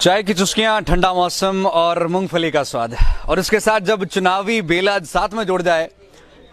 चाय की चुस्कियां, ठंडा मौसम और मूंगफली का स्वाद, और इसके साथ जब चुनावी बेला साथ में जुड़ जाए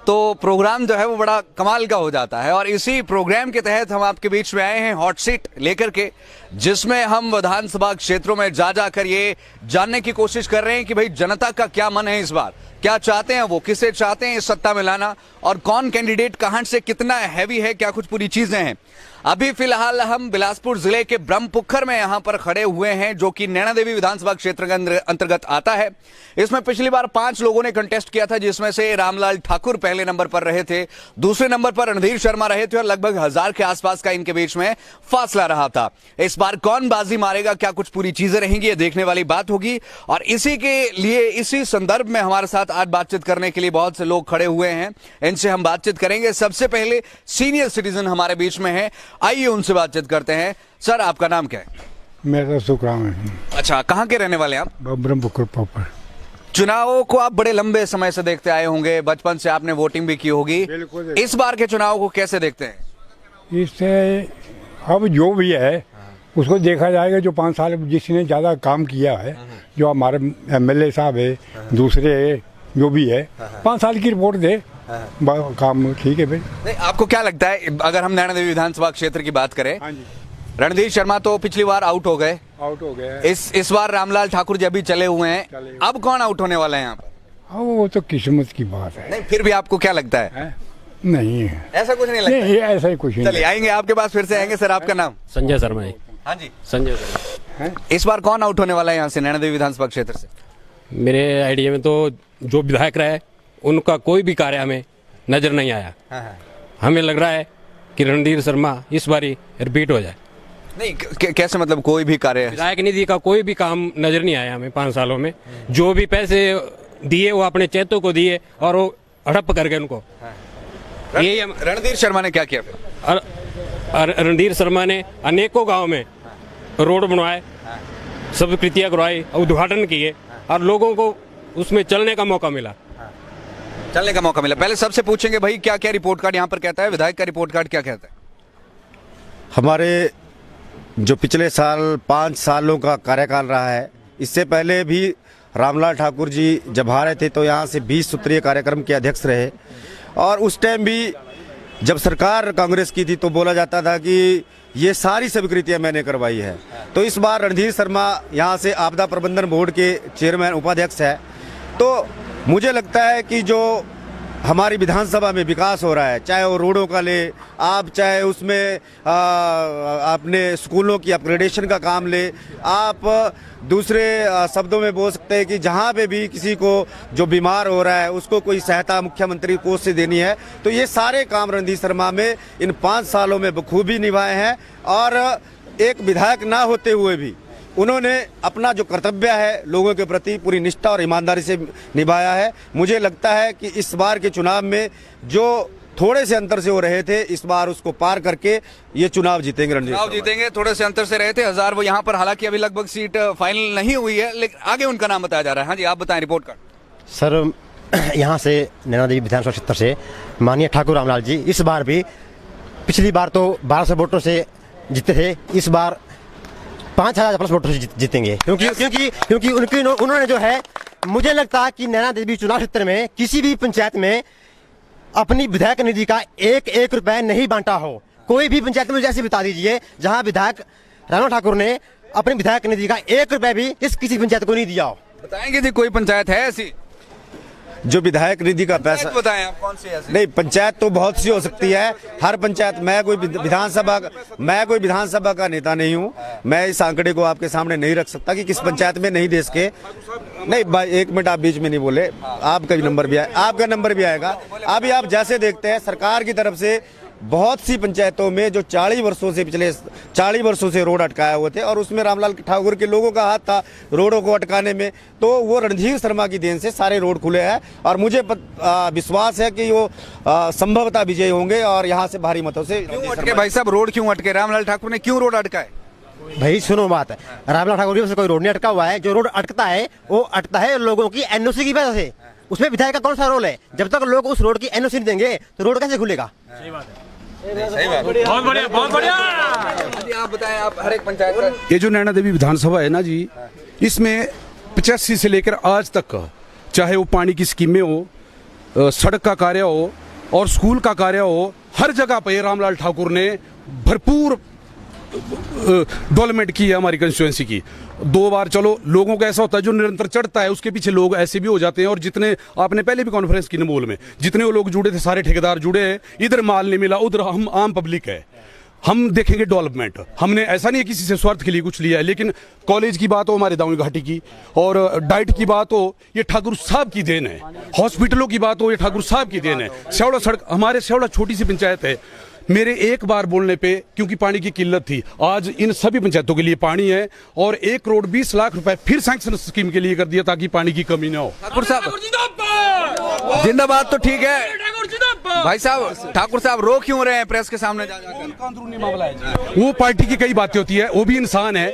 तो प्रोग्राम जो है वो बड़ा कमाल का हो जाता है। और इसी प्रोग्राम के तहत हम आपके बीच में आए हैं हॉट सीट लेकर के, जिसमें हम विधानसभा क्षेत्रों में जा जाकर ये जानने की कोशिश कर रहे हैं कि भाई जनता का क्या मन है, इस बार क्या चाहते हैं, वो किसे चाहते हैं इस सत्ता में लाना, और कौन कैंडिडेट कहां से कितना हैवी है, क्या कुछ पूरी चीजें हैं। अभी फिलहाल हम बिलासपुर जिले के ब्रह्मपुखर में यहां पर खड़े हुए हैं, जो कि नैना देवी विधानसभा क्षेत्र के अंतर्गत आता है। इसमें पिछली बार 5 लोगों ने कंटेस्ट किया था, जिसमें से रामलाल ठाकुर पहले नंबर पर रहे थे, दूसरे नंबर पर रणधीर शर्मा रहे थे और लगभग 1000 के आसपास का इनके बीच में फासला रहा था। इस बार कौन बाजी मारेगा, क्या कुछ पूरी चीजें रहेंगी, ये देखने वाली बात होगी। और इसी के लिए, इसी संदर्भ में हमारे साथ आज बातचीत करने के लिए बहुत से लोग खड़े हुए हैं, इनसे हम बातचीत करेंगे। सबसे पहले सीनियर सिटीजन हमारे बीच में है, आइए उनसे बातचीत करते हैं। सर, आपका नाम क्या है? मेरा सुखराम है। अच्छा, कहाँ के रहने वाले हैं आप? ब्रह्मपुखर प्रॉपर। चुनावों को आप बड़े लंबे समय से देखते आए होंगे, बचपन से आपने वोटिंग भी की होगी। इस बार के चुनाव को कैसे देखते हैं? इससे अब जो भी है उसको देखा जाएगा, जो 5 साल जिसने ज्यादा काम किया है, जो हमारे MLA साहब है, दूसरे जो भी है, 5 साल की रिपोर्ट दे, काम ठीक है भाई। नहीं, आपको क्या लगता है, अगर हम नैना देवी विधानसभा क्षेत्र की बात करें, रणधीर शर्मा तो पिछली बार आउट हो गए, इस बार रामलाल ठाकुर जी अभी चले हुए हैं, अब कौन आउट होने वाला है यहाँ पर? हाँ, वो तो किस्मत की बात है। नहीं, फिर भी आपको क्या लगता है? नहीं, ऐसा कुछ नहीं लगता? नहीं, ऐसा ही कुछ नहीं। चलिए, आएंगे आपके पास फिर से आएंगे। सर, आपका नाम? संजय शर्मा है। हाँ जी, संजय शर्मा। इस बार कौन आउट होने वाला है यहाँ से, नैना देवी विधानसभा क्षेत्र से? मेरे आइडिया में तो जो विधायक रहे उनका कोई भी कार्य हमें नजर नहीं आया। हमें लग रहा है कि रणधीर शर्मा इस बारी रिपीट हो जाए। नहीं, कैसे मतलब कोई भी कार्य? विधायक निधि का कोई भी काम नजर नहीं आया हमें 5 सालों में। जो भी पैसे दिए वो अपने चेतों को दिए और वो हड़प कर गए उनको। ये रणधीर शर्मा ने क्या किया? रणधीर शर्मा ने अनेकों गाँव में रोड बनवाए, सब कृतियाँ करवाई, उद्घाटन किए और लोगों को उसमें चलने का मौका मिला। पहले सबसे पूछेंगे भाई, क्या क्या रिपोर्ट कार्ड यहाँ पर कहता है, विधायक का रिपोर्ट कार्ड क्या कहता है? हमारे जो पिछले साल 5 सालों का कार्यकाल रहा है, इससे पहले भी रामलाल ठाकुर जी जब हारे थे तो यहाँ से 20 सूत्रीय कार्यक्रम के अध्यक्ष रहे, और उस टाइम भी जब सरकार कांग्रेस की थी तो बोला जाता था कि ये सारी स्वीकृतियां मैंने करवाई है। तो इस बार रणधीर शर्मा यहाँ से आपदा प्रबंधन बोर्ड के चेयरमैन उपाध्यक्ष है, तो मुझे लगता है कि जो हमारी विधानसभा में विकास हो रहा है, चाहे वो रोडों का ले आप, चाहे उसमें अपने स्कूलों की अपग्रेडेशन का काम ले आप, दूसरे शब्दों में बोल सकते हैं कि जहाँ पे भी किसी को जो बीमार हो रहा है उसको कोई सहायता मुख्यमंत्री कोष से देनी है, तो ये सारे काम रणधीर शर्मा में इन 5 सालों में बखूबी निभाए हैं। और एक विधायक ना होते हुए भी उन्होंने अपना जो कर्तव्य है लोगों के प्रति पूरी निष्ठा और ईमानदारी से निभाया है। मुझे लगता है कि इस बार के चुनाव में जो थोड़े से अंतर से वो रहे थे, इस बार उसको पार करके ये चुनाव जीतेंगे। चुनाव जीतेंगे। थोड़े से अंतर से रहे थे 1000 वो यहाँ पर, हालांकि अभी लगभग सीट फाइनल नहीं हुई है, लेकिन आगे उनका नाम बताया जा रहा है। हाँ जी, आप बताएं रिपोर्ट कार्ड। सर, यहाँ से नैना देवी विधानसभा क्षेत्र से माननीय ठाकुर रामलाल जी इस बार भी, पिछली बार तो 1200 वोटों से जीते थे, इस बार 5000 प्लस वोटों से जीतेंगे, क्योंकि उन्होंने जो है, मुझे लगता है कि नैना देवी चुनाव क्षेत्र में किसी भी पंचायत में अपनी विधायक निधि का 1-1 रुपए नहीं बांटा हो। कोई भी पंचायत में मुझे ऐसी बता दीजिए जहां विधायक रामलाल ठाकुर ने अपनी विधायक निधि का 1 रुपए भी किसी पंचायत को नहीं दिया हो। बताएंगे जी, कोई पंचायत है ऐसी जो विधायक निधि का पैसा? बताएं आप, कौन सी ऐसी? नहीं, पंचायत तो बहुत सी हो सकती है, हर पंचायत। मैं कोई विधानसभा का नेता नहीं हूँ, मैं इस आंकड़े को आपके सामने नहीं रख सकता कि किस पंचायत में नहीं दे सके। नहीं भाई, 1 मिनट आप बीच में नहीं बोले, आपका भी नंबर भी आपका नंबर भी आएगा। अभी आप जैसे देखते हैं सरकार की तरफ से बहुत सी पंचायतों में जो 40 वर्षों से रोड अटकाए हुए थे, और उसमें रामलाल ठाकुर के लोगों का हाथ था रोडों को अटकाने में, तो वो रणधीर शर्मा की देन से सारे रोड खुले हैं। और मुझे विश्वास है कि वो संभवतः विजयी होंगे और यहाँ से भारी मतों से। क्यों अटके भाई साहब, रोड क्यों अटके? रामलाल ठाकुर ने क्यों रोड अटकाए? भाई सुनो बात, रामलाल ठाकुर की वजह से कोई रोड नहीं अटका हुआ है। जो रोड अटकता है वो अटकता है लोगों की NOC की वजह से। उसमें विधायक का कौन सा रोल है? जब तक लोग उस रोड की NOC नहीं देंगे तो रोड कैसे खुलेगा? सही बात है। बहुत बढ़िया, बहुत बढ़िया। आप बताएं, आप हर एक पंचायत का ये जो नैना देवी विधानसभा है ना जी, इसमें 85 से लेकर आज तक चाहे वो पानी की स्कीमें हो, सड़क का कार्य हो और स्कूल का कार्य हो, हर जगह पे रामलाल ठाकुर ने भरपूर डेवलपमेंट की है हमारी कंस्टिट्यूएंसी की। 2 बार चलो, लोगों का ऐसा होता है जो निरंतर चढ़ता है उसके पीछे लोग ऐसे भी हो जाते हैं। और जितने आपने पहले भी कॉन्फ्रेंस की नमोल में जितने वो लोग जुड़े थे, सारे ठेकेदार जुड़े हैं, इधर माल नहीं मिला, उधर हम आम पब्लिक है, हम देखेंगे डेवलपमेंट। हमने ऐसा नहीं है किसी से स्वार्थ के लिए कुछ लिया है, लेकिन कॉलेज की बात हो हमारे दाऊं घाटी की, और डाइट की बात हो ये ठाकुर साहब की देन है, हॉस्पिटलों की बात हो ये ठाकुर साहब की देन है। सेवड़ा सड़क, हमारे सेवड़ा छोटी सी पंचायत है, मेरे एक बार बोलने पे क्योंकि पानी की किल्लत थी, आज इन सभी पंचायतों के लिए पानी है और 1 करोड़ 20 लाख रुपए फिर सैंक्शन स्कीम के लिए कर दिया ताकि पानी की कमी ना हो। ठाकुर साहब जिंदाबाद तो ठीक है भाई साहब, ठाकुर साहब रो क्यों रहे हैं प्रेस के सामने जा जाकर? वो पार्टी की कई बातें होती है, वो भी इंसान है,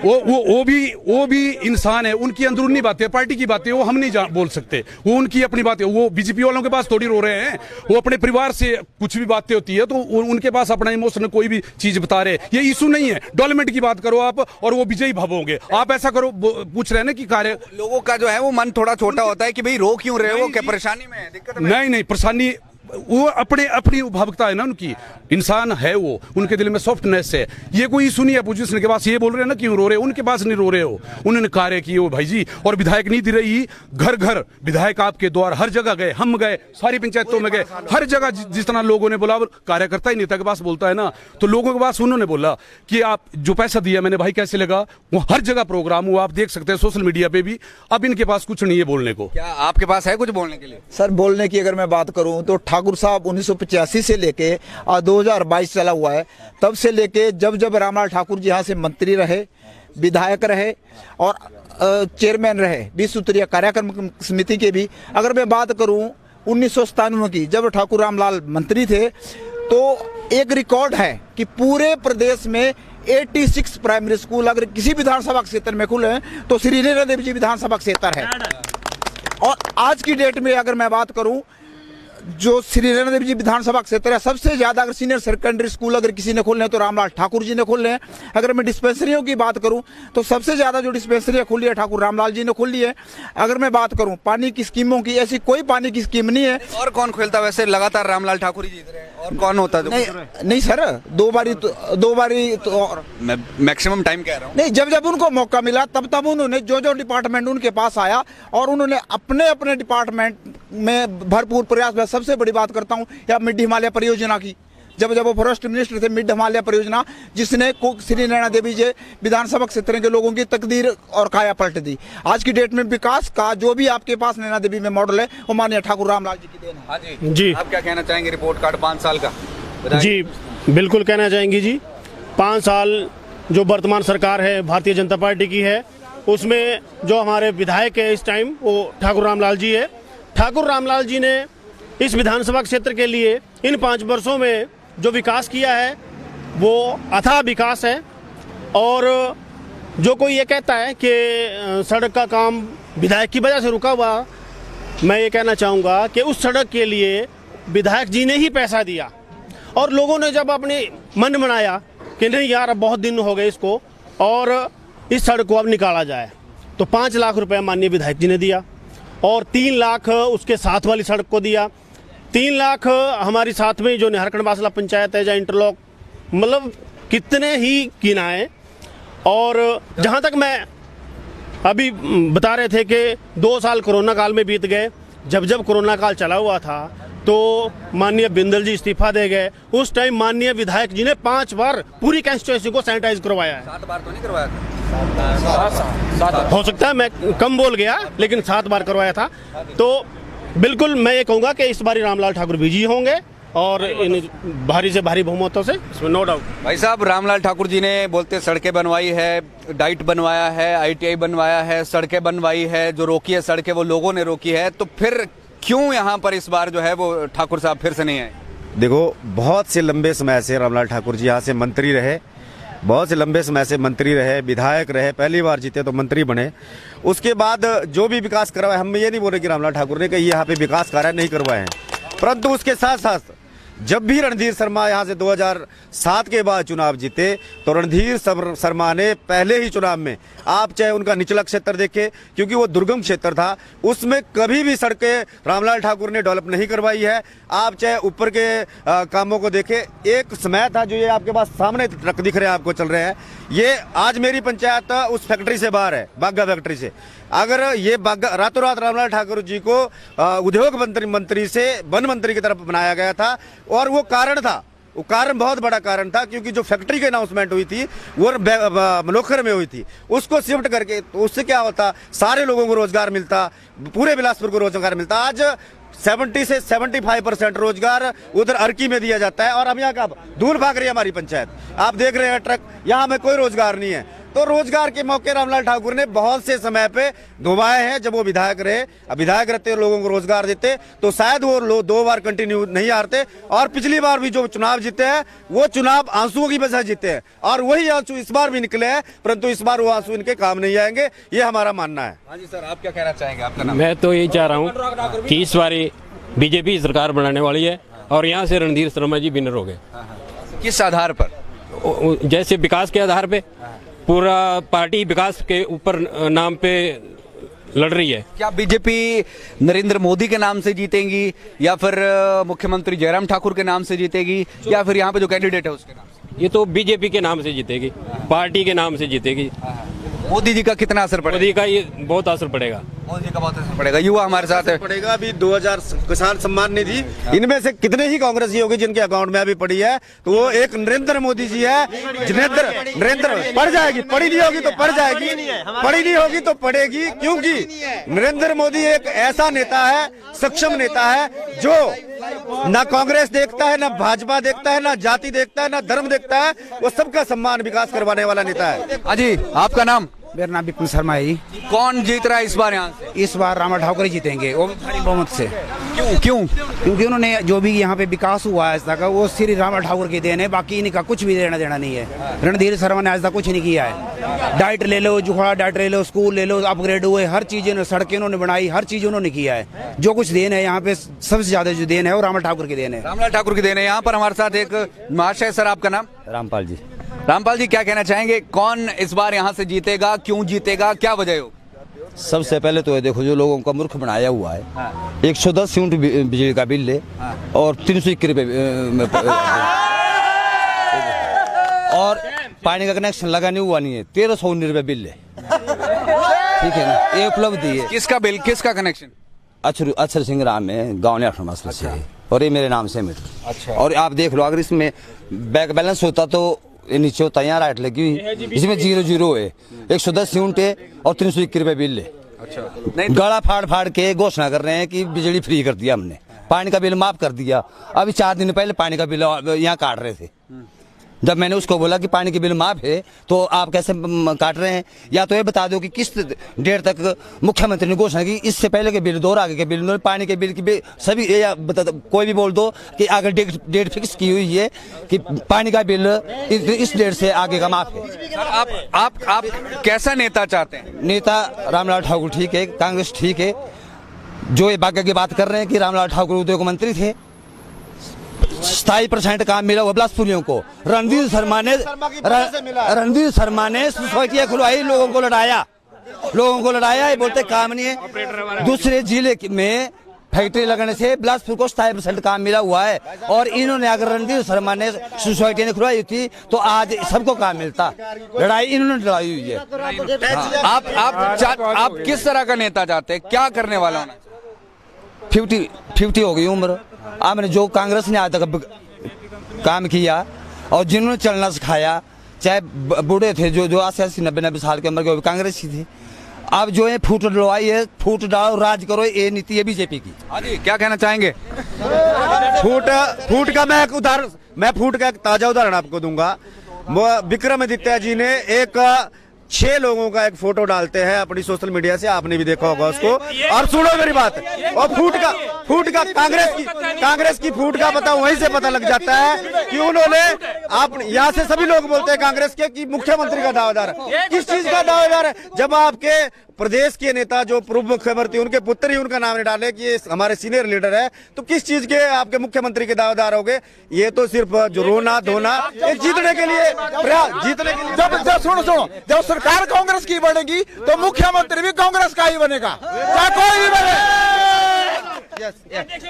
वो भी इंसान है, उनकी अंदरूनी बातें, पार्टी की बातें वो हम नहीं बोल सकते, वो उनकी अपनी बातें, वो बीजेपी वालों के पास थोड़ी रो रहे हैं, वो अपने परिवार से कुछ भी बातें होती है तो उनके पास अपना इमोशन कोई भी चीज बता रहे। ये इशू नहीं है, डेवलपमेंट की बात करो आप और वो विजयी भव होंगे। आप ऐसा करो, पूछ रहे हैं ना कि कार्य, लोगों का जो है वो मन थोड़ा छोटा होता है कि भाई रो क्यों रहे हो, क्या परेशानी में है, दिक्कत में? नहीं परेशानी, वो अपनी भावुकता है ना उनकी, इंसान है वो, उनके दिल में सॉफ्टनेस है। ये कोई इशू नहीं है पोजीशन के पास ये बोल रहे हैं ना क्यों रो रहे हो, उनके पास नहीं रो रहे हो, उन्होंने कार्य किए हो भाई जी। और विधायक नहीं दे रही, घर घर विधायक आपके द्वार, हर जगह गए, हम गए, सारी पंचायतों में गए, हर जगह जितना लोगों ने बोला, कार्यकर्ता ही नेता के पास बोलता है ना, तो लोगों के पास उन्होंने बोला कि आप जो पैसा दिया मैंने भाई कैसे लगा, वो हर जगह प्रोग्राम हुआ, आप देख सकते हैं सोशल मीडिया पे भी। अब इनके पास कुछ नहीं है बोलने को। क्या आपके पास है कुछ बोलने के लिए? सर बोलने की अगर मैं बात करूं तो ठाकुर साहब 1985 से लेके 2022 चला हुआ है, तब से लेके जब रामलाल ठाकुर जी यहाँ से मंत्री रहे, विधायक रहे और चेयरमैन रहे 20 सूत्रीय कार्यक्रम समिति के भी। अगर मैं बात करूं 1997 की, जब ठाकुर रामलाल मंत्री थे, तो एक रिकॉर्ड है कि पूरे प्रदेश में 86 प्राइमरी स्कूल अगर किसी विधानसभा क्षेत्र में खुले हैं तो श्री नैना देवी जी विधानसभा क्षेत्र है। और आज की डेट में अगर मैं बात करूं, जो श्री नैना देवी जी विधानसभा क्षेत्र है, सबसे ज्यादा अगर सीनियर सेकेंडरी स्कूल अगर किसी ने खोलने हैं तो रामलाल ठाकुर जी ने खोले हैं। अगर मैं डिस्पेंसरियों की बात करूं तो सबसे ज्यादा जो डिस्पेंसरियां खुली है ठाकुर रामलाल जी ने खोली है। अगर मैं बात करूं पानी की स्कीमों की, ऐसी कोई पानी की स्कीम नहीं है। और कौन खोलता? वैसे लगातार रामलाल ठाकुर ही जीत रहे हैं, और कौन होता है? नहीं सर, दो बारी तो और मैक्सिमम टाइम कह रहा हूँ। नहीं, जब उनको मौका मिला तब उन्होंने जो डिपार्टमेंट उनके पास आया और उन्होंने अपने डिपार्टमेंट में भरपूर प्रयास। सबसे बड़ी बात करता हूं या मिड हिमालय परियोजना की, जब वो फॉरेस्ट मिनिस्टर थे, मिड हिमालय परियोजना जिसने श्री नैना देवी जी विधानसभा क्षेत्र के लोगों की तकदीर और काया पलट दी। आज की डेट में विकास का जो भी आपके पास नैना देवी में मॉडल है वो माननीय ठाकुर रामलाल जी की देन है। हाँ जी, आप क्या कहना चाहेंगे? रिपोर्ट कार्ड 5 साल का जी बिल्कुल कहना चाहेंगे जी। 5 साल जो वर्तमान सरकार है भारतीय जनता पार्टी की है, उसमें जो हमारे विधायक है इस टाइम वो ठाकुर रामलाल जी है। ठाकुर रामलाल जी ने इस विधानसभा क्षेत्र के लिए इन 5 वर्षों में जो विकास किया है वो अथाह विकास है। और जो कोई ये कहता है कि सड़क का काम विधायक की वजह से रुका हुआ, मैं ये कहना चाहूँगा कि उस सड़क के लिए विधायक जी ने ही पैसा दिया और लोगों ने जब अपने मन बनाया कि नहीं यार अब बहुत दिन हो गए इसको और इस सड़क को अब निकाला जाए, तो 5 लाख रुपए माननीय विधायक जी ने दिया और 3 लाख उसके साथ वाली सड़क को दिया। 3 लाख हमारी साथ में जो निहरकंड बासला पंचायत है, या इंटरलॉक, मतलब कितने ही किनाए। और जहाँ तक मैं अभी बता रहे थे कि 2 साल कोरोना काल में बीत गए, जब कोरोना काल चला हुआ था तो माननीय बिंदल जी इस्तीफा दे गए। उस टाइम माननीय विधायक जी ने 5 बार पूरी कंस्टिट्यूएंसी को सैनिटाइज करवाया है। 7 बार तो नहीं करवाया था? हो सकता है मैं कम बोल गया, लेकिन 7 बार करवाया था। तो बिल्कुल मैं ये कहूँगा कि इस बार रामलाल ठाकुर विजयी होंगे और इन भारी से भारी बहुमतों से, इसमें नो डाउट। भाई साहब, रामलाल ठाकुर जी ने बोलते सड़कें बनवाई है, डाइट बनवाया है, ITI बनवाया है, सड़कें बनवाई है, जो रोकी है सड़कें वो लोगों ने रोकी है, तो फिर क्यों यहाँ पर इस बार जो है वो ठाकुर साहब फिर से नहीं आए? देखो, बहुत से लंबे समय से रामलाल ठाकुर जी यहाँ से मंत्री रहे, बहुत से लंबे समय से मंत्री रहे, विधायक रहे, पहली बार जीते तो मंत्री बने। उसके बाद जो भी विकास करवाए, हम ये नहीं बोल रहे कि रामलाल ठाकुर ने कहीं यहाँ पे विकास कार्य नहीं करवाए हैं, परंतु उसके साथ साथ जब भी रणधीर शर्मा यहाँ से 2007 के बाद चुनाव जीते तो रणधीर शर्मा ने पहले ही चुनाव में, आप चाहे उनका निचला क्षेत्र देखे क्योंकि वो दुर्गम क्षेत्र था, उसमें कभी भी सड़कें रामलाल ठाकुर ने डेवलप नहीं करवाई है। आप चाहे ऊपर के कामों को देखे, एक समय था जो ये आपके पास सामने ट्रक दिख रहे हैं आपको चल रहे हैं, ये आज मेरी पंचायत उस फैक्ट्री से बाहर है, बागा फैक्ट्री से। अगर ये बागा रातों रात रामलाल ठाकुर जी को उद्योग मंत्री से वन मंत्री की तरफ बनाया गया था, और वो कारण था, वो कारण बहुत बड़ा कारण था क्योंकि जो फैक्ट्री की अनाउंसमेंट हुई थी वो मलोखर में हुई थी, उसको शिफ्ट करके तो उससे क्या होता, सारे लोगों को रोजगार मिलता, पूरे बिलासपुर को रोजगार मिलता। आज 70 से 75% रोजगार उधर अर्की में दिया जाता है, और हम यहाँ का दूर भाग रही है हमारी पंचायत। आप देख रहे हैं ट्रक, यहाँ में कोई रोजगार नहीं है। तो रोजगार के मौके रामलाल ठाकुर ने बहुत से समय पे घुमाए हैं। जब वो विधायक रहे, अब विधायक रहते लोगों को रोजगार देते तो शायद वो लोग 2 बार कंटिन्यू नहीं हारते, और पिछली बार भी जो चुनाव जीते हैं वो चुनाव आंसुओं की वजह जीते हैं, और वही आंसू इस बार भी निकले हैं, परंतु इस बार वो आंसू इनके काम नहीं आएंगे, ये हमारा मानना है। हाँ जी सर, आप क्या कहना चाहेंगे? आपका नाम? मैं तो यही चाह रहा हूँ कि इस बारी बीजेपी सरकार बनाने वाली है और यहाँ से रणधीर शर्मा जी विनर हो गए। किस आधार पर? जैसे विकास के आधार पे, पूरा पार्टी विकास के ऊपर नाम पे लड़ रही है। क्या बीजेपी नरेंद्र मोदी के नाम से जीतेगी, या फिर मुख्यमंत्री जयराम ठाकुर के नाम से जीतेगी, या फिर यहाँ पे जो कैंडिडेट है उसके नाम से? ये तो बीजेपी के नाम से जीतेगी, पार्टी के नाम से जीतेगी। मोदी जी का कितना असर पड़ेगा? मोदी का ये बहुत असर पड़ेगा। मोदी जी का बहुत असर पड़ेगा। युवा हमारे साथ है। पड़ेगा। अभी 2000 किसान सम्मान निधि, इनमें से कितने ही कांग्रेसी होगी जिनके अकाउंट में अभी पड़ी है, तो वो एक नरेंद्र मोदी जी है। नरेंद्र पड़ जाएगी, पड़ी नहीं होगी तो पड़ जाएगी, पड़ी नहीं होगी तो पड़ेगी, क्योंकि नरेंद्र मोदी एक ऐसा नेता है, सक्षम नेता है, जो ना कांग्रेस देखता है, ना भाजपा देखता है, ना जाति देखता है, ना धर्म देखता है, वो सबका सम्मान विकास करवाने वाला नेता है। अजी, आपका नाम? मेरा नाम विपिन शर्मा है। कौन जीत रहा है इस बार यहाँ से? इस बार रामलाल ठाकुर ही जीतेंगे, वो भी भारी बहुमत से। क्यों? क्योंकि उन्होंने जो भी यहाँ पे विकास हुआ है आज तक, वो श्री रामलाल ठाकुर की देन है, बाकी इनका कुछ भी देना नहीं है। रणधीर शर्मा ने आज तक कुछ नहीं किया है। डाइट ले लो, जुखड़ा डाइट ले लो, स्कूल ले लो, अपग्रेड हुए, हर चीज सड़कें उन्होंने बनाई, हर चीज उन्होंने किया है। जो कुछ देन है यहाँ पे, सबसे ज्यादा जो देन है वो रामलाल ठाकुर की देन है। रामलाल ठाकुर की देन है। यहाँ पर हमारे साथ एक महाशय, सर आपका नाम? रामपाल जी। रामपाल जी, क्या कहना चाहेंगे, कौन इस बार यहाँ से जीतेगा, क्यों जीतेगा, क्या वजह हो? सबसे पहले तो ये देखो, जो लोगों का मूर्ख बनाया हुआ है, 110 यूनिट बिजली का बिल ले और 321 रुपये और पानी का कनेक्शन लगाने हुआ नहीं है, 1319 रुपये बिल ले। ठीक है ना, ये उपलब्धि है। किसका बिल, किसका कनेक्शन? अक्षर सिंह राम है, गाँव ने 8 मसले से है, और ये मेरे नाम से मिल। अच्छा। और आप देख लो, अगर इसमें बैक बैलेंस होता तो ये नीचे होता, यहाँ राइट लगी हुई, इसमें 0-0 है, 110 यूनिट है और 321 रुपये बिल है। अच्छा। गला फाड़ के घोषणा कर रहे हैं कि बिजली फ्री कर दिया हमने, पानी का बिल माफ कर दिया। अभी 4 दिन पहले पानी का बिल यहाँ काट रहे थे। जब मैंने उसको बोला कि पानी के बिल माफ है तो आप कैसे काट रहे हैं, या तो ये बता दो कि किस डेट तक मुख्यमंत्री ने घोषणा की, इससे पहले के बिल दो और आगे के बिल, पानी के बिल की सभी, या बता दो, कोई भी बोल दो कि आगे डेट फिक्स की हुई है कि पानी का बिल इस डेट से आगे का माफ है। आप कैसा नेता चाहते हैं? नेता रामलाल ठाकुर ठीक है, कांग्रेस ठीक है। जो ये बागा की बात कर रहे हैं कि रामलाल ठाकुर उद्योग मंत्री थे, 27% काम मिला वो बिलासपुरियों को। रणधीर शर्मा ने सोसाइटियां खुलवाई, लोगों को लड़ाया, ये बोलते काम नहीं है। दूसरे जिले में फैक्ट्री लगाने से बिलासपुर को 27% काम मिला हुआ है, और इन्होंने अगर रणधीर शर्मा ने सोसाइटी ने खुलवाई थी तो आज सबको काम मिलता। लड़ाई इन्होंने लड़ाई हुई है। आप किस तरह का नेता चाहते हैं, क्या करने वाला होना? 50 हो गई उम्र। आपने जो कांग्रेस ने आज तक काम किया और जिन्होंने चलना सिखाया, चाहे बूढ़े थे जो 80-80, 90-90 साल की उम्र के, कांग्रेस ही थे। अब जो है फूट डलवाई है, फूट डालो, राज करो, ये नीति है बीजेपी की। हाँ जी, क्या कहना चाहेंगे? फूट का मैं फूट का एक ताजा उदाहरण आपको दूंगा। विक्रमादित्य जी ने 6 लोगों का एक फोटो डालते हैं अपनी सोशल मीडिया से, आपने भी देखा होगा उसको, और सुनो मेरी बात, और फूट का कांग्रेस की फूट का पता वहीं से पता लग जाता है कि उन्होंने आप यहाँ से सभी लोग बोलते हैं कांग्रेस के कि मुख्यमंत्री का दावेदार है। किस चीज का दावेदार है? जब आपके प्रदेश के नेता जो पूर्व मुख्यमंत्री उनके पुत्र ही उनका नाम नहीं डाले कि ये हमारे सीनियर लीडर है, तो किस चीज के आपके मुख्यमंत्री के दावेदार होंगे? ये तो सिर्फ जो रोना धोना ये जीतने के लिए जीतने के लिए। जब सुनो जब सरकार कांग्रेस की बनेगी तो मुख्यमंत्री भी कांग्रेस का ही बनेगा, चाहे कोई भी बने।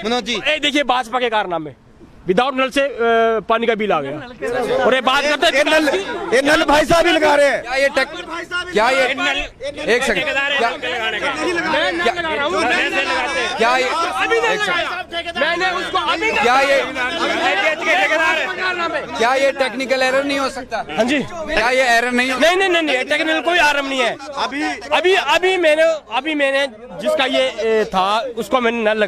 मनोज जी देखिए भाजपा के कारनामे विदाउट नल से पानी का बिल आ गया और ये बात करते हैं ये नल भाई साहब ही लगा रहे हैं। क्या ये एक सेकंड क्या ये टेक्निकल एरर नहीं हो सकता? हाँ जी, क्या ये एरर नहीं? नहीं टेक्निकल कोई आराम नहीं है। अभी मैंने जिसका ये था उसको मैंने नल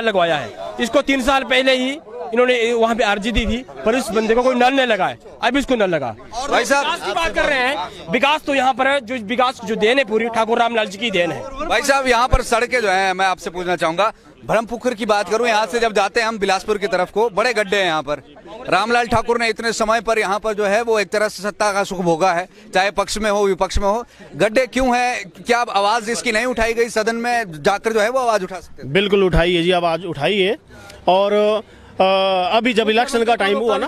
लगवाया है, इसको 3 साल पहले ही इन्होंने वहाँ पे अर्जी दी थी, पर इस बंदे को कोई नल नहीं लगा है। अब इसको नल लगा। भाई साहब विकास की बात कर रहे हैं, विकास तो यहाँ पर है, जो विकास जो देन है पूरी ठाकुर रामलाल जी की देन है। भाई साहब यहाँ पर सड़कें जो हैं, मैं आपसे पूछना चाहूंगा, ब्रह्मपुत्र की बात करूं, यहाँ से जब जाते हैं हम बिलासपुर की तरफ को, बड़े गड्ढे हैं यहाँ पर। रामलाल ठाकुर ने इतने समय पर यहाँ पर जो है वो एक तरह से सत्ता का सुख भोगा है, चाहे पक्ष में हो विपक्ष में हो। गड्ढे क्यों है? क्या आवाज इसकी नहीं उठाई गई? सदन में जाकर जो है वो आवाज उठा सकते? बिल्कुल उठाई है जी, आवाज उठाई है। और अभी जब इलेक्शन का टाइम हुआ ना,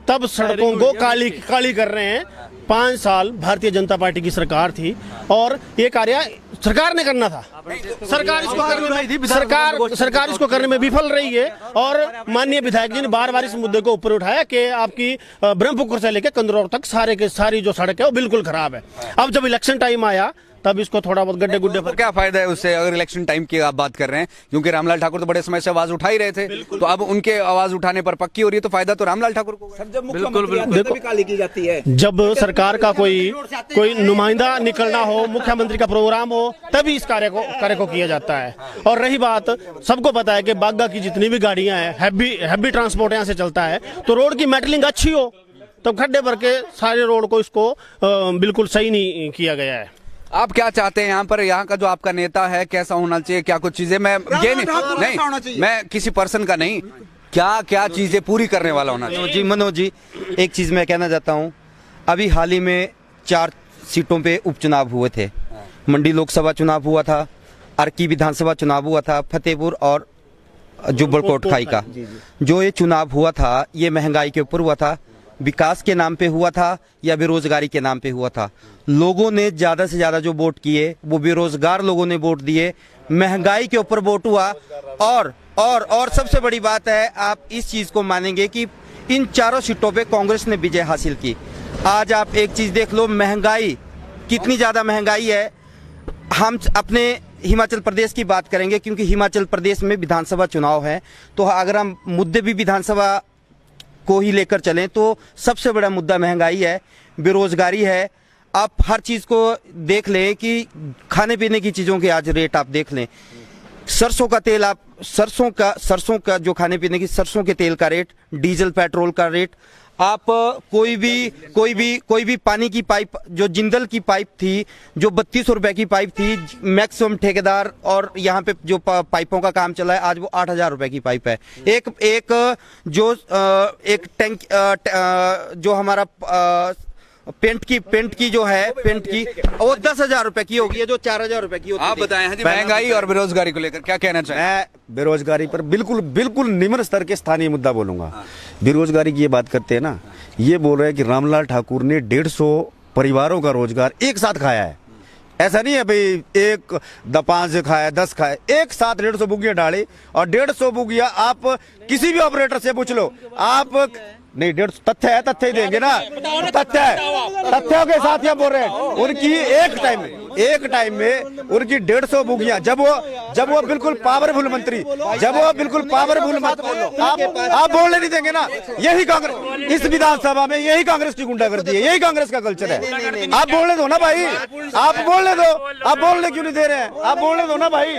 तब सड़कों को काली कर रहे हैं। 5 साल भारतीय जनता पार्टी की सरकार थी और ये कार्य सरकार ने करना था। सरकार इसको करने में विफल रही है और माननीय विधायक जी ने बार-बार इस मुद्दे को ऊपर उठाया कि आपकी ब्रह्मपुत्र से लेकर कंदरौर तक सारी जो सड़क है वो बिल्कुल खराब है। अब जब इलेक्शन टाइम आया तब इसको थोड़ा बहुत गड्ढे गुड्ढे पर क्या फायदा है उससे, अगर इलेक्शन टाइम की आप बात कर रहे हैं? क्योंकि रामलाल ठाकुर तो बड़े समय से आवाज उठा ही रहे थे, तो अब उनके आवाज उठाने पर पक्की हो रही है, तो फायदा तो रामलाल ठाकुर को। बिल्कुल काली की जाती है। जब सरकार का कोई नुमाइंदा निकलना हो, मुख्यमंत्री का प्रोग्राम हो, तभी इस कार्य को किया जाता है। और रही बात, सबको पता है कि बागा की जितनी भी गाड़ियां हैं, हैवी ट्रांसपोर्ट यहाँ से चलता है, तो रोड की मेटलिंग अच्छी हो, तब खड्डे भर के सारे रोड को इसको बिल्कुल सही नहीं किया गया है। आप क्या चाहते हैं यहाँ पर? यहाँ का जो आपका नेता है कैसा होना चाहिए? क्या कुछ चीजें, मैं ये नहीं मैं किसी पर्सन का नहीं, क्या चीजें पूरी करने वाला होना चाहिए? मनोज जी एक चीज मैं कहना चाहता हूँ, अभी हाल ही में 4 सीटों पे उपचुनाव हुए थे। मंडी लोकसभा चुनाव हुआ था, अर्की विधानसभा चुनाव हुआ था, फतेहपुर और जुब्बल खाई का जो ये चुनाव हुआ था, ये महंगाई के ऊपर हुआ था, विकास के नाम पे हुआ था या बेरोजगारी के नाम पे हुआ था? लोगों ने ज्यादा से ज्यादा जो वोट किए वो बेरोजगार लोगों ने वोट दिए, महंगाई के ऊपर वोट हुआ। और सबसे बड़ी बात है, आप इस चीज को मानेंगे कि इन 4 सीटों पे कांग्रेस ने विजय हासिल की। आज आप एक चीज देख लो, महंगाई कितनी ज्यादा महंगाई है। हम अपने हिमाचल प्रदेश की बात करेंगे क्योंकि हिमाचल प्रदेश में विधानसभा चुनाव है, तो अगर हम मुद्दे भी विधानसभा को ही लेकर चलें तो सबसे बड़ा मुद्दा महंगाई है, बेरोजगारी है। आप हर चीज को देख लें कि खाने पीने की चीजों के आज रेट आप देख लें, सरसों का तेल, आप सरसों का जो खाने पीने की सरसों के तेल का रेट, डीजल पेट्रोल का रेट, आप कोई भी पानी की पाइप, जो जिंदल की पाइप थी जो 3200 रुपए की पाइप थी, मैक्सिमम ठेकेदार और यहाँ पे जो पाइपों का काम चला है आज वो 8000 रुपए की पाइप है। एक टैंक जो हमारा पेंट की जो है पेंट की वो 10,000 रुपए की होगी, जो 4,000 रुपए की होती। आप बताएं हाँ जी, महंगाई और बेरोजगारी को लेकर क्या कहना चाहिए? मैं बेरोजगारी पर बिल्कुल निम्न स्तर के स्थानीय मुद्दा बोलूंगा। बेरोजगारी की ये बात करते हैं ना, ये बोल रहे हैं कि रामलाल ठाकुर ने 150 परिवारों का रोजगार एक साथ खाया है। ऐसा नहीं है भाई 5 खाया 10 खाया, एक साथ 150 बुगियां डाली। और 150 बुगियां आप किसी भी ऑपरेटर से पूछ लो, आप नहीं 150 तथ्य है, तथ्य ही देंगे ना, तथ्य है, तथ्यों के साथ ये बोल रहे हैं। उनकी एक टाइम में उनकी 150 बुगियां, जब वो बिल्कुल पावरफुल मंत्री, आप बोलने नहीं देंगे ना। यही कांग्रेस इस विधानसभा में, यही कांग्रेस की गुंडागर्दी है, यही कांग्रेस का कल्चर है। आप बोलने दो ना भाई, आप बोलने क्यों नहीं दे रहे हैं? आप बोलने दो ना भाई,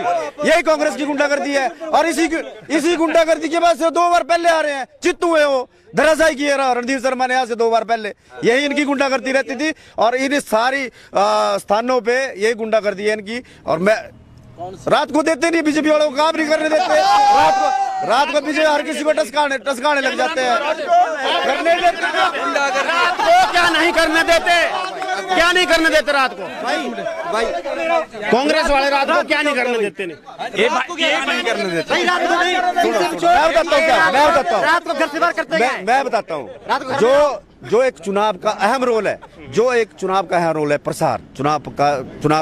यही कांग्रेस की गुंडागर्दी है। और इसी गुंडागर्दी के बाद से 2 बार पहले आ रहे हैं, चित्तू है वो, धराशायी किया रणधीर शर्मा ने यहाँ से 2 बार पहले, यही इनकी गुंडागर्दी रहती थी। और इन सारी स्थानों पे यही गुंडागर्दी है इनकी। और मैं रात को देते नहीं, बीजेपी वालों को काम नहीं करने देते। रात को बीजेपी हर किसी को टसकाने लग जाते हैं। करने देते रात को क्या नहीं करने देते, क्या नहीं करने देते रात को भाई कांग्रेस वाले रात को क्या नहीं करने देते नहीं करने देते। मैं बताता हूँ जो एक चुनाव का अहम रोल है, चुनाव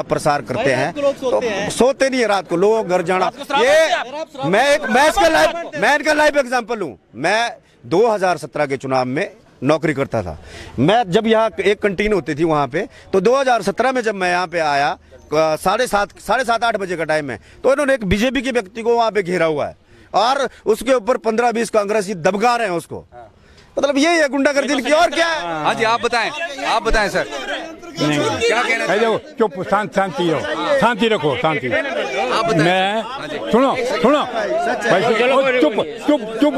प्रसार करते हैं तो सोते नहीं है रात को लोग घर जाना। ये मैं इसका लाइव एग्जांपल हूँ। मैं 2017 के चुनाव में नौकरी करता था। मैं जब यहाँ एक कंटीन होती थी वहाँ पे, तो 2017 में जब मैं यहाँ पे आया 7:30-8 बजे का टाइम है, तो इन्होंने एक बीजेपी के व्यक्ति को वहाँ पे घेरा हुआ है और उसके ऊपर 15-20 कांग्रेसी दबका रहे हैं उसको। मतलब यही है गुंडागर्दी की, और क्या है? हाँ जी, आप बताएं सर, क्या कहना चाहिए? देखो, चुप, शांति रखो, शांति। मैं सुनो भाई, चुप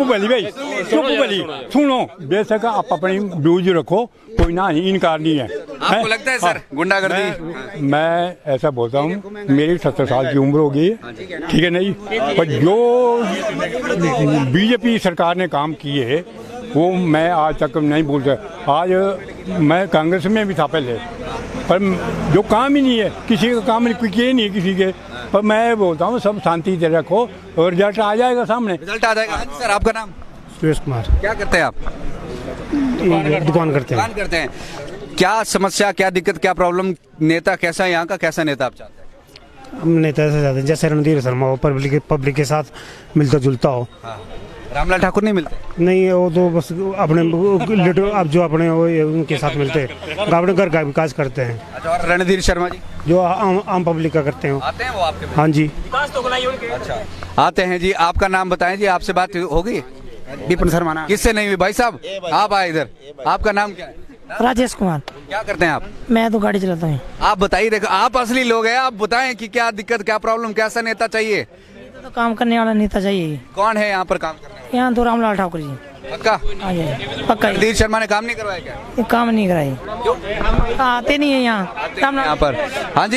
बली, सुनो। बेशक आप अपनी व्यूज रखो, कोई ना ही इनकार नहीं है। आपको लगता है सर गुंडागर्दी? मैं ऐसा बोलता हूँ, मेरी 70 साल की उम्र हो गई है, ठीक है नहीं, पर जो बीजेपी सरकार ने काम किए वो मैं आज तक नहीं भूल सकता। आज मैं कांग्रेस में भी था पहले, पर जो काम ही नहीं है, किसी का काम किए नहीं किसी के, पर मैं बोलता हूँ सब शांति से रखो और रिजल्ट आ जाएगा सामने। रिजल्ट आ जाएगा। सर आपका नाम? सुरेश कुमार। क्या करते हैं आप? दुकान करते हैं। क्या समस्या, क्या दिक्कत, क्या प्रॉब्लम? नेता कैसा, यहाँ का कैसा नेता आप चाहते हैं? हम नेता ऐसा चाहते हैं जैसे रणधीर शर्मा हो, पब्लिक के साथ मिलता जुलता हो। रामलाल ठाकुर नहीं मिलते? नहीं, वो तो बस अपने अब जो अपने वो उनके साथ मिलते हैं, अपने घर का विकास करते हैं। अच्छा, और रणधीर शर्मा जी जो आम पब्लिक का करते हैं, आते हैं वो आपके? हाँ जी, अच्छा, आते हैं जी। आपका नाम बताएं जी, आपसे बात होगी? विपिन शर्मा नाम। किससे नहीं हुई? भाई साहब आप आए इधर, आपका नाम क्या है? राजेश कुमार। क्या करते हैं आप? मैं तो गाड़ी चलाता हूँ। आप बताइए, देखो आप असली लोग हैं, आप बताएं कि क्या दिक्कत, क्या प्रॉब्लम, कैसा नेता चाहिए? तो काम करने वाला नेता चाहिए। कौन है यहाँ पर काम करने वाला? यहाँ तो रामलाल ठाकुर जी। पक्का? पक्का। रणधीर शर्मा ने काम नहीं करवाया क्या? ये काम नहीं कराई, आते नहीं है यहाँ पर। हाँ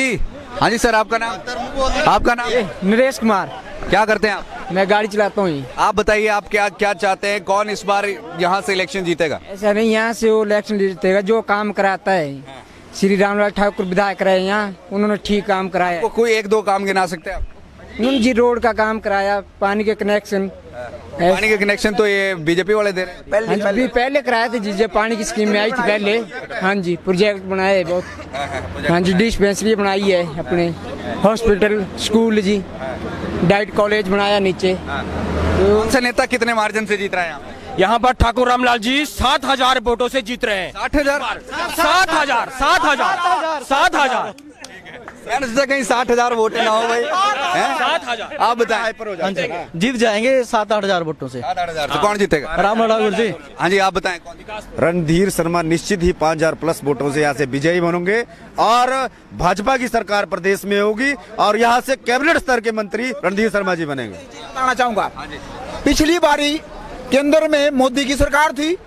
जी सर, आपका नाम? नरेश कुमार। क्या करते हैं आप? मैं गाड़ी चलाता हूँ। आप बताइए, आप क्या चाहते हैं, कौन इस बार यहाँ से इलेक्शन जीतेगा? ऐसा नहीं, यहाँ से वो इलेक्शन जीतेगा जो काम कराता है। श्री रामलाल ठाकुर विधायक रहे यहाँ, उन्होंने ठीक काम कराया। कोई 1-2 काम गिना सकते हैं आप? उन्होंने जी रोड का काम कराया, पानी के कनेक्शन। पानी के कनेक्शन तो ये बीजेपी वाले दे रहे हैं। पहले कराए थे जी, जब पानी की स्कीम में आई थी पहले। हाँ जी, प्रोजेक्ट बनाए बहुत। हाँ जी, डिस्पेंसरी बनाई है, अपने हॉस्पिटल, स्कूल जी, डाइट कॉलेज बनाया नीचे। कौन सा नेता कितने मार्जिन से जीत रहा है यहाँ पर? ठाकुर रामलाल जी 7,000 वोटों से जीत रहे हैं। 60,000? 7,000। कहीं 60,000 वोट ना हो भाई। 7,000। आप बताएं। जीत जाएंगे 7-8 वोटों से। 8,000 से कौन जीतेगा? रामलाल ठाकुर जी। हाँ जी, आप बताएं कौन? रणधीर शर्मा निश्चित ही 5,000 प्लस वोटों से यहाँ से विजयी बनेंगे और भाजपा की सरकार प्रदेश में होगी और यहाँ से कैबिनेट स्तर के मंत्री रणधीर शर्मा जी बनेंगे। बताना चाहूंगा, पिछली बारी केंद्र में मोदी की सरकार थी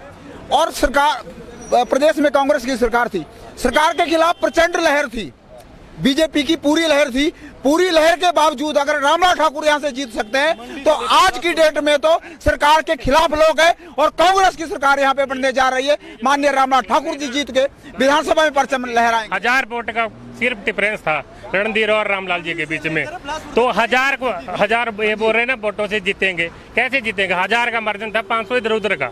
और सरकार प्रदेश में कांग्रेस की सरकार थी। सरकार के खिलाफ प्रचंड लहर थी, बीजेपी की पूरी लहर थी। पूरी लहर के बावजूद अगर रामलाल ठाकुर यहाँ से जीत सकते हैं तो आज की डेट में तो सरकार के खिलाफ लोग हैं और कांग्रेस की सरकार यहाँ पे बनने जा रही है। माननीय रामलाल ठाकुर जी जीत के विधानसभा में परचम लहराएंगे। 1000 वोट का सिर्फ डिफरेंस था रणधीर और रामलाल जी के बीच में, तो 1000 ये बोल रहे हैं ना वोटों से जीतेंगे। कैसे जीतेंगे? 1000 का मार्जिन था, 500 इधर उधर का।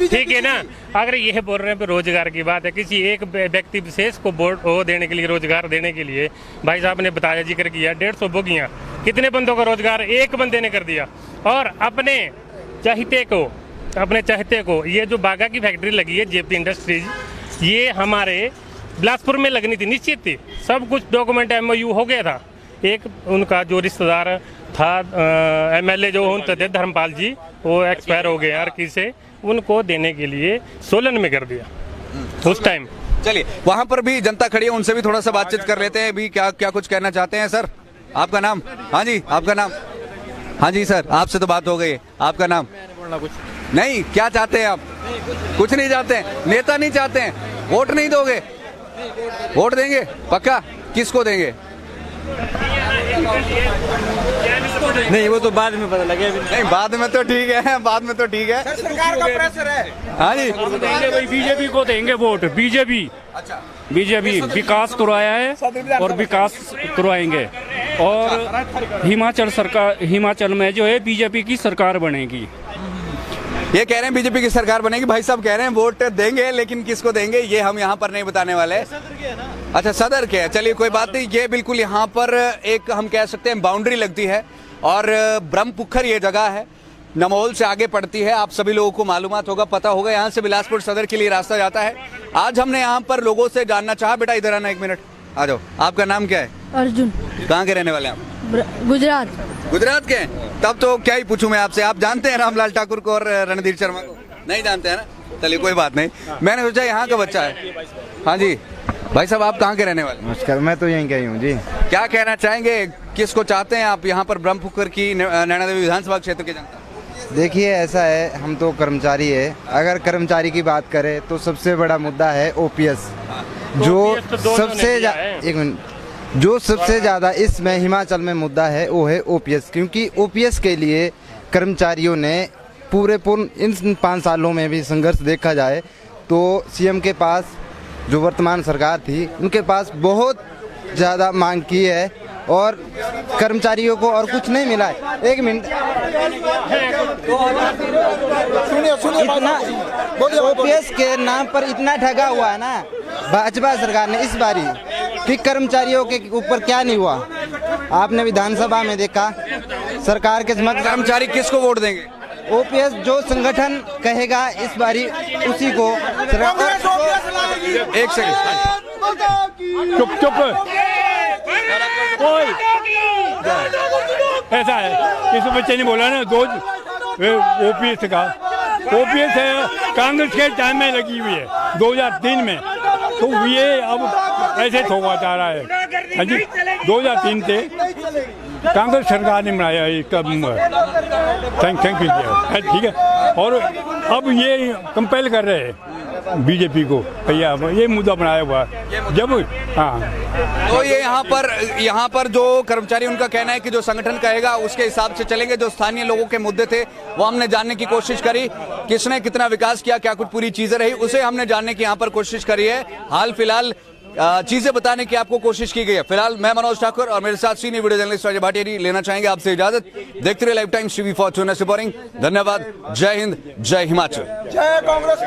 ठीक है ना? अगर ये बोल रहे हैं रोजगार की बात है, किसी एक व्यक्ति विशेष को वोट देने के लिए, रोजगार देने के लिए, भाई साहब ने बताया, जिक्र किया 150 बोगियां, कितने बंदों का रोजगार एक बंदे ने कर दिया। और अपने चाहते को ये जो बागा की फैक्ट्री लगी है जेपी इंडस्ट्रीज, ये हमारे बिलासपुर में लगनी थी, निश्चित थी। सब कुछ डॉक्यूमेंट MOU हो गया था। एक उनका जो रिश्तेदार था MLA जो होते थे धर्मपाल जी, वो एक्सपायर हो गए यार किसे, उनको देने के लिए सोलन में कर दिया उस टाइम। चलिए, वहाँ पर भी जनता खड़ी है, उनसे भी थोड़ा सा बातचीत कर लेते हैं। अभी क्या कुछ कहना चाहते हैं सर? आपका नाम? हाँ जी, आपका नाम? हाँ जी सर, आपसे तो बात हो गई। आपका नाम? कुछ नहीं, क्या चाहते हैं आप? कुछ नहीं चाहते हैं, नेता नहीं चाहते हैं, वोट नहीं दोगे? वोट देंगे? पक्का? किसको देंगे? नहीं वो तो बाद में पता लगे अभी नहीं, बाद में तो ठीक है, बाद में तो ठीक है। सरकार का प्रेशर है। हाँ जी, देंगे भाई, बीजेपी को देंगे वोट। बीजेपी बीजेपी विकास करवाया है और विकास करवाएंगे। और हिमाचल में जो है बीजेपी की सरकार बनेगी। ये कह रहे हैं बीजेपी की सरकार बनेगी। भाई साहब कह रहे हैं वोट देंगे, लेकिन किसको देंगे ये हम यहाँ पर नहीं बताने वाले। अच्छा, सदर के, चलिए कोई बात नहीं। ये बिल्कुल यहाँ पर एक हम कह सकते हैं बाउंड्री लगती है और ब्रह्मपुखर ये जगह है, नमोल से आगे पड़ती है। आप सभी लोगों को मालूमात होगा, पता होगा, यहाँ से बिलासपुर सदर के लिए रास्ता जाता है। आज हमने यहाँ पर लोगों से जानना चाहा। बेटा इधर आना, 1 मिनट आ जाओ। आपका नाम क्या है? अर्जुन। कहाँ के रहने वाले हैं आप? गुजरात। गुजरात के हैं? तब तो क्या ही पूछूं मैं आपसे, आप जानते हैं रामलाल ठाकुर को और रणधीर शर्मा को? नहीं जानते हैं ना, चलिए कोई बात नहीं। मैंने सोचा यहाँ का बच्चा है। हाँ जी भाई साहब, आप कहाँ के रहने वाले? नमस्कार, मैं तो यहीं का ही हूँ जी। क्या कहना चाहेंगे, किसको चाहते हैं आप यहाँ पर ब्रह्मपुखर की नैना देवी विधानसभा क्षेत्र के जनता? देखिए ऐसा है, हम तो कर्मचारी है। अगर कर्मचारी की बात करें तो सबसे बड़ा मुद्दा है ओपीएस, जो सबसे ज़्यादा इसमें हिमाचल में मुद्दा है वो है ओपीएस। क्योंकि ओपीएस के लिए कर्मचारियों ने पूर्ण इन 5 सालों में भी संघर्ष देखा जाए तो सीएम के पास, जो वर्तमान सरकार थी, उनके पास बहुत ज़्यादा मांग की है और कर्मचारियों को और कुछ नहीं मिला है। 1 मिनट, सुनिए, ओपीएस के नाम पर इतना ठगा हुआ है ना भाजपा सरकार ने इस बारी कि कर्मचारियों के ऊपर क्या नहीं हुआ। आपने विधानसभा में देखा, सरकार के समक्ष कर्मचारी किसको वोट देंगे? ओपीएस जो संगठन कहेगा इस बारी उसी को। एक सेकंड, चुप ऐसा है, किस बच्चे ने बोला ना, दो ओपीएस का, ओपीएस है कांग्रेस के टाइम में लगी हुई है 2003 में, तो ये अब ऐसे थोड़ा जा रहा है। हाँ जी, 2003 से कांग्रेस सरकार ने बनाया इसका, थैंक यू, ठीक है। और अब ये कंपेल कर रहे हैं बीजेपी को, भैया ये मुद्दा बनाया हुआ है जब। हाँ, तो ये यहाँ पर जो कर्मचारी, उनका कहना है कि जो संगठन कहेगा उसके हिसाब से चलेंगे। जो स्थानीय लोगों के मुद्दे थे वो हमने जानने की कोशिश करी, किसने कितना विकास किया, क्या कुछ पूरी चीजें रही, उसे हमने जानने की यहाँ पर कोशिश करी है। हाल फिलहाल चीजें बताने की आपको कोशिश की गई है। फिलहाल मैं मनोज ठाकुर और मेरे साथ senior video journalist Ajay Bhatia लेना चाहेंगे आपसे इजाजत। देखते रहिए live times TV for reporting. धन्यवाद। जय हिंद, जय हिमाचल, जय कांग्रेस।